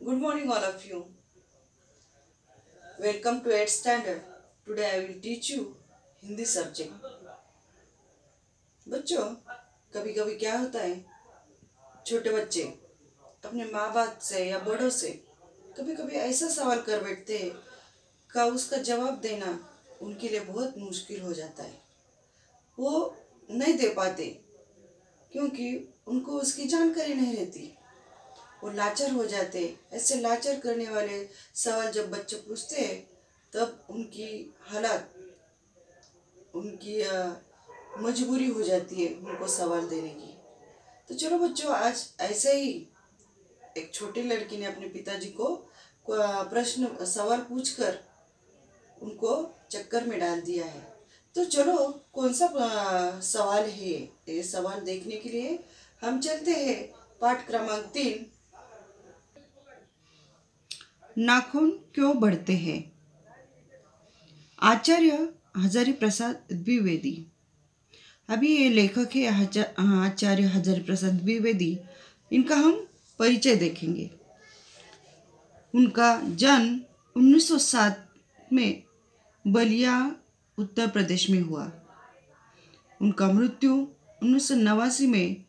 Good morning, all of you. Welcome to 8th standard. Today I will teach you Hindi subject. बच्चों, कभी कभी क्या होता है, छोटे बच्चे अपने माँ बाप से या बड़ों से कभी कभी ऐसा सवाल कर बैठते हैं का उसका जवाब देना उनके लिए बहुत मुश्किल हो जाता है। वो नहीं दे पाते क्योंकि उनको उसकी जानकारी नहीं रहती। वो लाचार हो जाते। ऐसे लाचार करने वाले सवाल जब बच्चे पूछते हैं तब उनकी हालत, उनकी मजबूरी हो जाती है उनको सवाल देने की। तो चलो बच्चों, आज ऐसे ही एक छोटी लड़की ने अपने पिताजी को प्रश्न सवाल पूछकर उनको चक्कर में डाल दिया है। तो चलो, कौन सा सवाल है ये सवाल देखने के लिए हम चलते हैं पाठ क्रमांक 3। नाखून क्यों बढ़ते हैं? आचार्य हजारी प्रसाद द्विवेदी। अभी ये लेखक है आचार्य हजारी प्रसाद द्विवेदी। इनका हम परिचय देखेंगे। उनका जन्म 1907 में बलिया उत्तर प्रदेश में हुआ। उनका मृत्यु 1989 में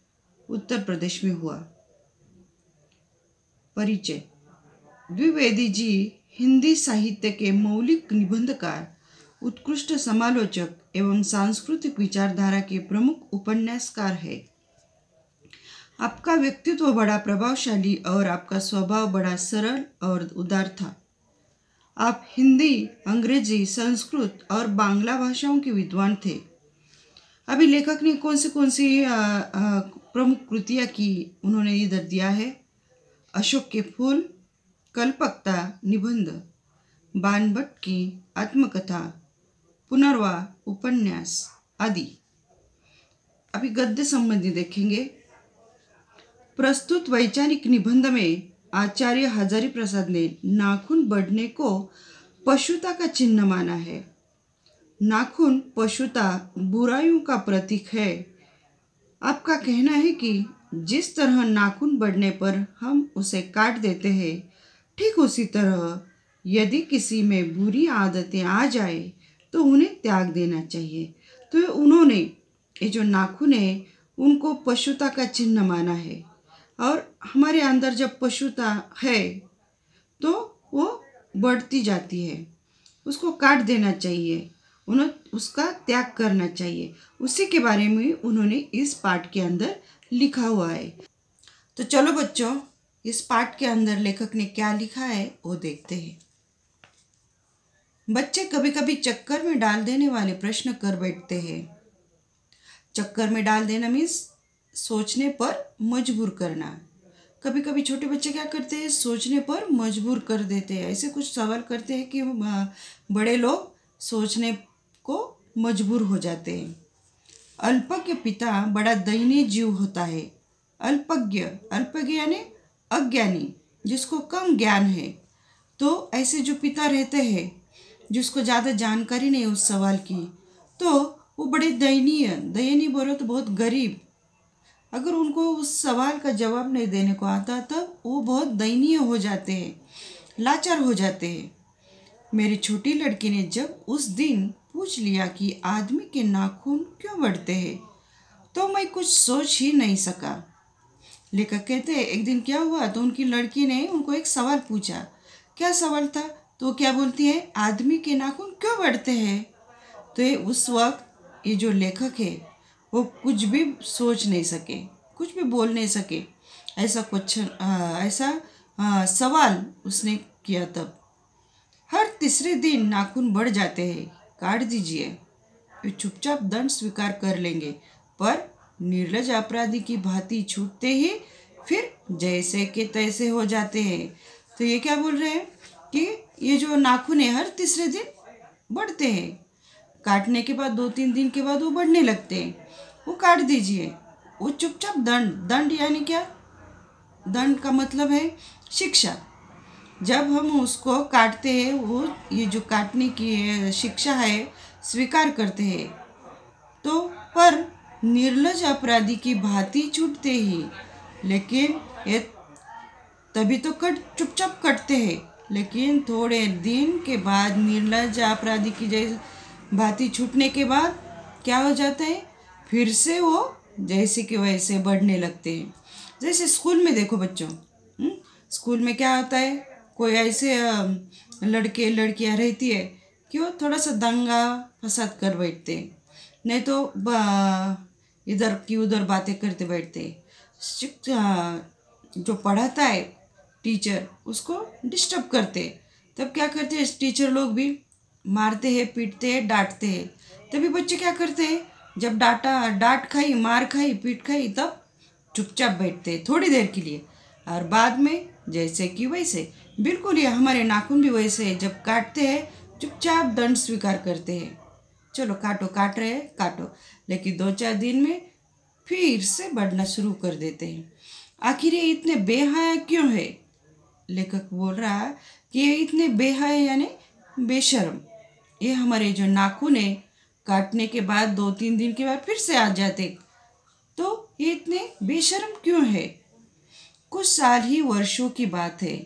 उत्तर प्रदेश में हुआ। परिचय। द्विवेदी जी हिंदी साहित्य के मौलिक निबंधकार, उत्कृष्ट समालोचक एवं सांस्कृतिक विचारधारा के प्रमुख उपन्यासकार हैं। आपका व्यक्तित्व बड़ा प्रभावशाली और आपका स्वभाव बड़ा सरल और उदार था। आप हिंदी, अंग्रेजी, संस्कृत और बांग्ला भाषाओं के विद्वान थे। अभी लेखक ने कौन सी प्रमुख कृतियाँ की उन्होंने इधर दिया है। अशोक के फूल, कल्पकता निबंध, बाणभट्ट की आत्मकथा, पुनर्वा उपन्यास आदि। अभी गद्य संबंधी देखेंगे। प्रस्तुत वैचारिक निबंध में आचार्य हजारी प्रसाद ने नाखून बढ़ने को पशुता का चिन्ह माना है। नाखून पशुता, बुराइयों का प्रतीक है। आपका कहना है कि जिस तरह नाखून बढ़ने पर हम उसे काट देते हैं, ठीक उसी तरह यदि किसी में बुरी आदतें आ जाए तो उन्हें त्याग देना चाहिए। तो उन्होंने ये जो नाखून है उनको पशुता का चिन्ह माना है। और हमारे अंदर जब पशुता है तो वो बढ़ती जाती है, उसको काट देना चाहिए, उन्हें उसका त्याग करना चाहिए। उसी के बारे में उन्होंने इस पाठ के अंदर लिखा हुआ है। तो चलो बच्चों, इस पाठ के अंदर लेखक ने क्या लिखा है वो देखते हैं। बच्चे कभी कभी चक्कर में डाल देने वाले प्रश्न कर बैठते हैं। चक्कर में डाल देना मीन्स सोचने पर मजबूर करना। कभी कभी छोटे बच्चे क्या करते हैं, सोचने पर मजबूर कर देते हैं। ऐसे कुछ सवाल करते हैं कि बड़े लोग सोचने को मजबूर हो जाते हैं। अल्पज्ञ पिता बड़ा दयनीय जीव होता है। अल्पज्ञ यानी अज्ञानी, जिसको कम ज्ञान है। तो ऐसे जो पिता रहते हैं जिसको ज़्यादा जानकारी नहीं उस सवाल की, तो वो बड़े दयनीय बोलो तो बहुत गरीब। अगर उनको उस सवाल का जवाब नहीं देने को आता तब वो बहुत दयनीय हो जाते हैं, लाचार हो जाते हैं। मेरी छोटी लड़की ने जब उस दिन पूछ लिया कि आदमी के नाखून क्यों बढ़ते हैं तो मैं कुछ सोच ही नहीं सका। लेखक कहते हैं एक दिन क्या हुआ तो उनकी लड़की ने उनको एक सवाल पूछा। क्या सवाल था? तो क्या बोलती है, आदमी के नाखून क्यों बढ़ते हैं? तो उस वक्त ये जो लेखक है वो कुछ भी सोच नहीं सके, कुछ भी बोल नहीं सके। ऐसा सवाल उसने किया। तब हर तीसरे दिन नाखून बढ़ जाते हैं, काट दीजिए। वे चुपचाप दंड स्वीकार कर लेंगे, पर निर्लज अपराधी की भांति छूटते ही फिर जैसे के तैसे हो जाते हैं। तो ये क्या बोल रहे हैं कि ये जो नाखून है हर तीसरे दिन बढ़ते हैं। काटने के बाद 2-3 दिन के बाद वो बढ़ने लगते हैं। वो काट दीजिए। वो चुपचाप दंड यानी क्या? दंड का मतलब है शिक्षा। जब हम उसको काटते हैं, वो ये जो काटने की शिक्षा है स्वीकार करते हैं, तो पर निर्लज अपराधी की भांति छूटते ही। लेकिन ये तभी तो चुपचाप कटते हैं, लेकिन थोड़े दिन के बाद निर्लज्ज अपराधी की जैसे भांति छूटने के बाद क्या हो जाता है, फिर से वो जैसे कि वैसे बढ़ने लगते हैं। जैसे स्कूल में देखो बच्चों, स्कूल में क्या होता है, कोई ऐसे लड़के लड़कियां रहती है कि वो थोड़ा सा दंगा फसाद कर बैठते हैं, नहीं तो इधर की उधर बातें करते बैठते हैं। जो पढ़ाता है टीचर उसको डिस्टर्ब करते हैं, तब क्या करते हैं टीचर लोग भी, मारते हैं, पीटते हैं, डांटते हैं। तभी बच्चे क्या करते हैं, जब डांट खाई, मार खाई, पीट खाई, तब चुपचाप बैठते हैं थोड़ी देर के लिए, और बाद में जैसे कि वैसे। बिल्कुल ये हमारे नाखून भी वैसे है, जब काटते हैं चुपचाप दंड स्वीकार करते हैं, चलो काटो, काट रहे हैं काटो, लेकिन 2-4 दिन में फिर से बढ़ना शुरू कर देते हैं। आखिर ये इतने बेहया क्यों है? लेखक बोल रहा है कि ये इतने बेहया यानी बेशर्म। ये हमारे जो नाखून है काटने के बाद 2-3 दिन के बाद फिर से आ जाते, तो ये इतने बेशर्म क्यों है? कुछ साल ही वर्षों की बात है,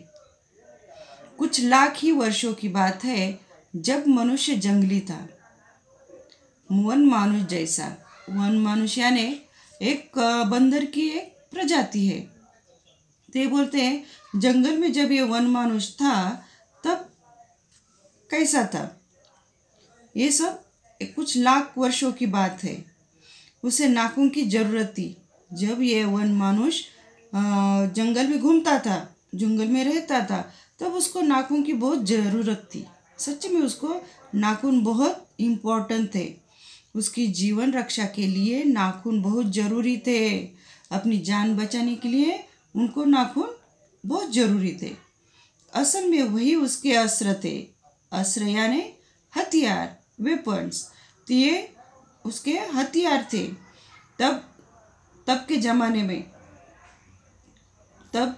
कुछ लाख ही वर्षों की बात है, जब मनुष्य जंगली था, वन मानुष जैसा। वन मानुष यानी एक बंदर की एक प्रजाति है। ते बोलते हैं जंगल में जब ये वन मानुष था तब कैसा था? ये सब कुछ लाख वर्षों की बात है। उसे नाखून की जरूरत थी। जब ये वन मानुष जंगल में घूमता था, जंगल में रहता था, तब उसको नाखून की बहुत ज़रूरत थी। सच में उसको नाखून बहुत इम्पोर्टेंट थे। उसकी जीवन रक्षा के लिए नाखून बहुत ज़रूरी थे। अपनी जान बचाने के लिए उनको नाखून बहुत ज़रूरी थे। असल में वही उसके अस्त्र थे। अस्त्र यानी हथियार, वेपन्स। तो ये उसके हथियार थे। तब के ज़माने में तब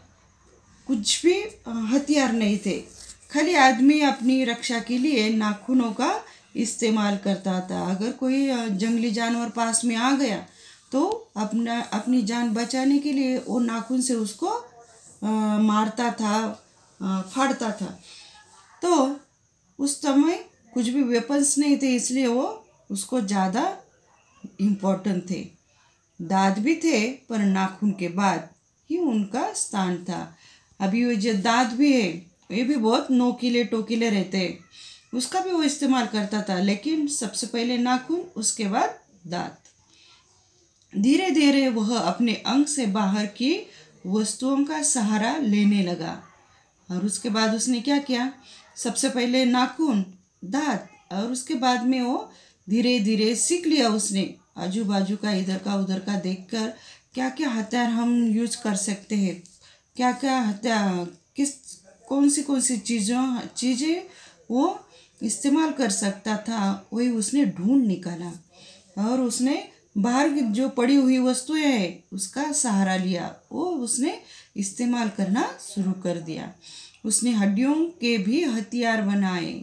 कुछ भी हथियार नहीं थे। खाली आदमी अपनी रक्षा के लिए नाखूनों का इस्तेमाल करता था। अगर कोई जंगली जानवर पास में आ गया तो अपनी जान बचाने के लिए वो नाखून से उसको मारता था, फाड़ता था। तो उस समय कुछ भी वेपन्स नहीं थे, इसलिए वो उसको ज़्यादा इम्पोर्टेंट थे। दांत भी थे पर नाखून के बाद ही उनका स्थान था। अभी वो जो दांत भी है ये भी बहुत नोकीले टोकीले रहते हैं, उसका भी वो इस्तेमाल करता था, लेकिन सबसे पहले नाखून, उसके बाद दांत। धीरे धीरे वह अपने अंग से बाहर की वस्तुओं का सहारा लेने लगा। और उसके बाद उसने क्या किया, सबसे पहले नाखून, दांत, और उसके बाद में वो धीरे धीरे सीख लिया उसने आजू बाजू का, इधर का उधर का देखकर क्या क्या हथियार हम यूज कर सकते हैं, क्या क्या हथियार, कौन सी चीज़ें वो इस्तेमाल कर सकता था, वही उसने ढूंढ निकाला। और उसने बाहर की जो पड़ी हुई वस्तुएं हैं उसका सहारा लिया, वो उसने इस्तेमाल करना शुरू कर दिया। उसने हड्डियों के भी हथियार बनाए।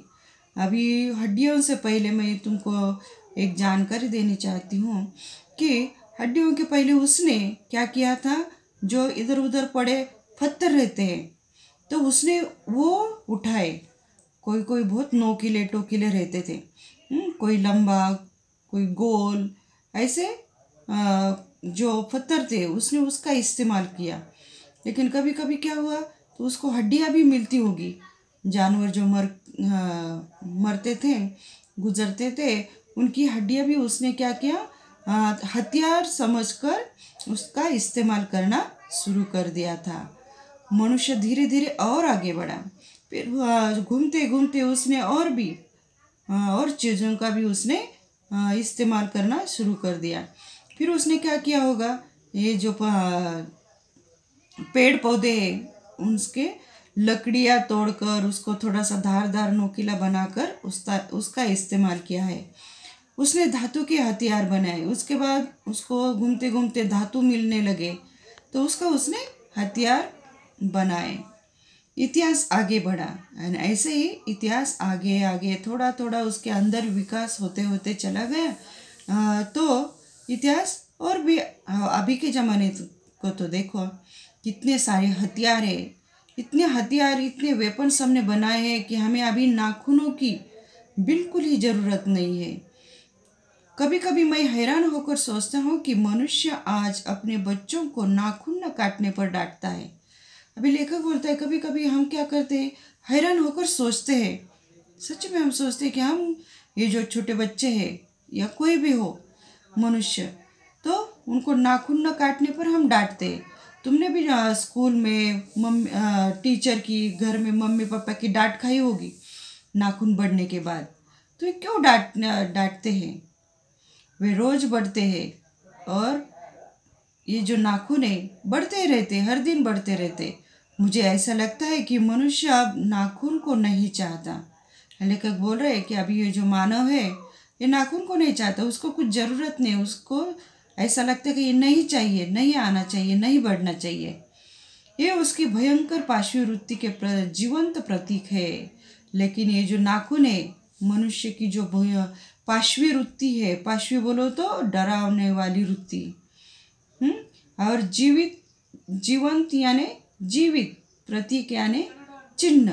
अभी हड्डियों से पहले मैं तुमको एक जानकारी देनी चाहती हूँ कि हड्डियों के पहले उसने क्या किया था, जो इधर उधर पड़े पत्थर रहते हैं तो उसने वो उठाए। कोई कोई बहुत नोकीले टोकीले रहते थे, कोई लंबा, कोई गोल, ऐसे जो पत्थर थे उसने उसका इस्तेमाल किया। लेकिन कभी कभी क्या हुआ, तो उसको हड्डियाँ भी मिलती होगी। जानवर जो मरते थे, गुजरते थे, उनकी हड्डियाँ भी उसने क्या किया, हथियार समझकर उसका इस्तेमाल करना शुरू कर दिया था। मनुष्य धीरे धीरे और आगे बढ़ा। फिर घूमते घूमते उसने और चीज़ों का भी उसने इस्तेमाल करना शुरू कर दिया। फिर उसने क्या किया होगा, ये जो पेड़ पौधे हैं उसके लकड़ियाँ तोड़कर उसको थोड़ा सा धारदार नोकीला बनाकर उसका इस्तेमाल किया है। उसने धातु के हथियार बनाए। उसके बाद उसको घूमते घूमते धातु मिलने लगे तो उसने हथियार बनाए। इतिहास आगे बढ़ा, और ऐसे ही इतिहास आगे आगे थोड़ा थोड़ा उसके अंदर विकास होते होते चला गया। तो इतिहास और भी, अभी के ज़माने को तो देखो कितने सारे हथियार है, इतने हथियार, इतने वेपन्स हमने बनाए हैं कि हमें अभी नाखूनों की बिल्कुल ही ज़रूरत नहीं है। कभी कभी मैं हैरान होकर सोचता हूँ कि मनुष्य आज अपने बच्चों को नाखून न काटने पर डांटता है। अभी लेखक बोलता है कभी कभी हम क्या करते हैं, हैरान होकर सोचते हैं, सच में हम सोचते हैं कि हम ये जो छोटे बच्चे हैं या कोई भी हो मनुष्य, तो उनको नाखून न काटने पर हम डांटते हैं। तुमने भी स्कूल में टीचर की, घर में मम्मी पापा की डांट खाई होगी नाखून बढ़ने के बाद। तो ये क्यों डांटते हैं? वे रोज बढ़ते हैं और ये जो नाखून है बढ़ते रहते, हर दिन बढ़ते रहते। मुझे ऐसा लगता है कि मनुष्य अब नाखून को नहीं चाहता। लेखक बोल रहे हैं कि अभी ये जो मानव है ये नाखून को नहीं चाहता, उसको कुछ ज़रूरत नहीं, उसको ऐसा लगता है कि ये नहीं चाहिए, नहीं आना चाहिए, नहीं बढ़ना चाहिए। ये उसकी भयंकर पाशवी वृत्ति के जीवंत प्रतीक है। लेकिन ये जो नाखून है मनुष्य की जो पाशवी वृत्ति है, पाशवी बोलो तो डरावने वाली वृत्ति, और जीवंत यानी जीवित, प्रतीक यानी चिन्ह।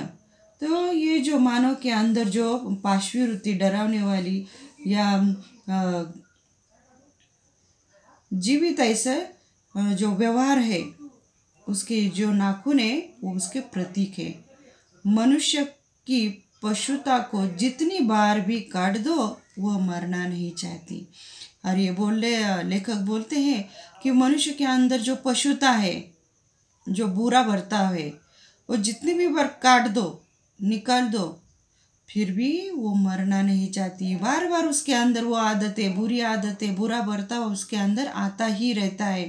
तो ये जो मानव के अंदर जो पाशवी वृत्ति, डरावने वाली या जीवित ऐसा जो व्यवहार है, उसके जो नाखून है वो उसके प्रतीक है। मनुष्य की पशुता को जितनी बार भी काट दो वह मरना नहीं चाहती। और ये लेखक बोलते हैं कि मनुष्य के अंदर जो पशुता है, जो बुरा बर्ताव है, वो जितनी भी बार काट दो, निकाल दो, फिर भी वो मरना नहीं चाहती। बार बार उसके अंदर वो आदतें, बुरी आदतें, बुरा बर्ताव उसके अंदर आता ही रहता है।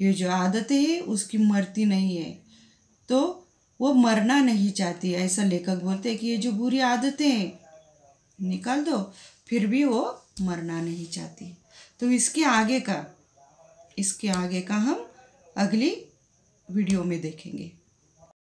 ये जो आदतें हैं उसकी मरती नहीं है, तो वो मरना नहीं चाहती। ऐसा लेखक बोलते हैं कि ये जो बुरी आदतें हैं निकाल दो, फिर भी वो मरना नहीं चाहती। तो इसके आगे का हम अगली वीडियो में देखेंगे।